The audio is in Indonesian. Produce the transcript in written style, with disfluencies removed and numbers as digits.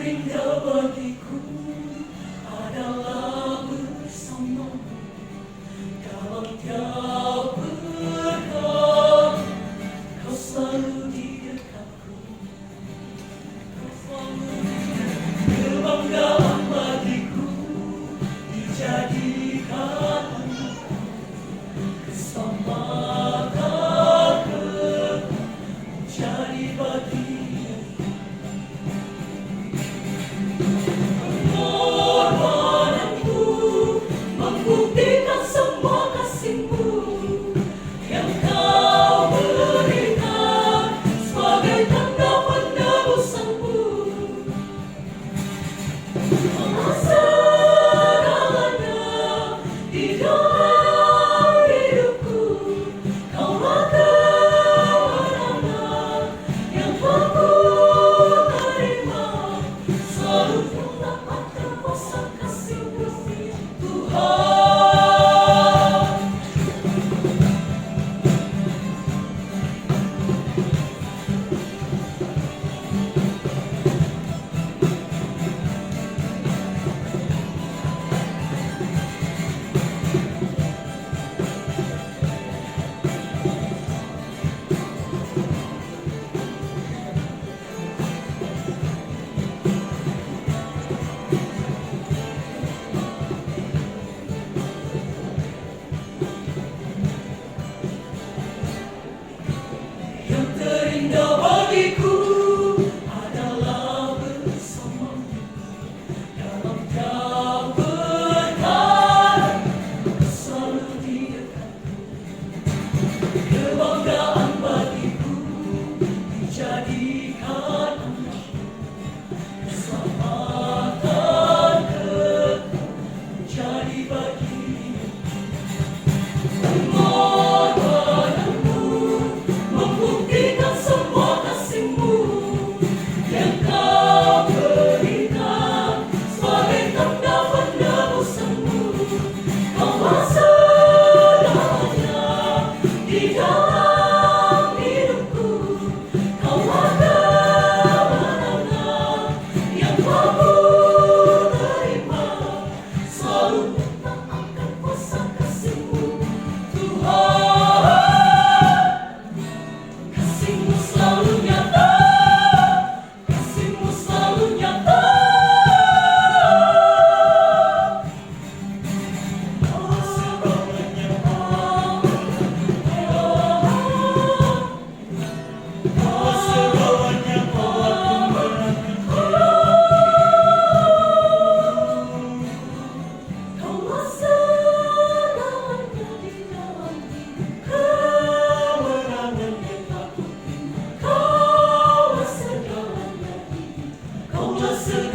terindah bagiku adalah bersamamu dalam tiap berkat. Kau selalu di dekatku, kau selalu di dekatku. Kebanggaan bagiku dijadikan anakku, keselamatan jadi bagian. Pengorbananmu membuktikan semua kasih-Mu yang Kau berikan sebagai tanda penebusan-Mu. Allah segalanya di dalam hidupku, Kaulah kemenangan yang aku terima. Selalu menampakkan kuasa kasih-Mu, Tuhan. Yang terindah bagiku adalah bersamamu dalam tiap berkat. Selalu di dekatku, kebanggaan bagiku dijadikan anakku, keselamatan jadi bagian. Pengorbananmu membuktikan semua kasih-Mu yang Kau berikan sebagai tanda penebusan-Mu. Kaulah segalanya di dalam hidupku, Kaulah kemenangan yang aku terima. Selalu menampakkan kuasa kasih-Mu, Tuhan. Kasih-Mu selalu nyata, kasih-Mu selalu nyata. Oh, segalanya Kau, oh, segalanya Kau Kaulah segalanya di dalam hidup, kemenangan yang aku terima. Kaulah segalanya hidup, Kaulah segalanya.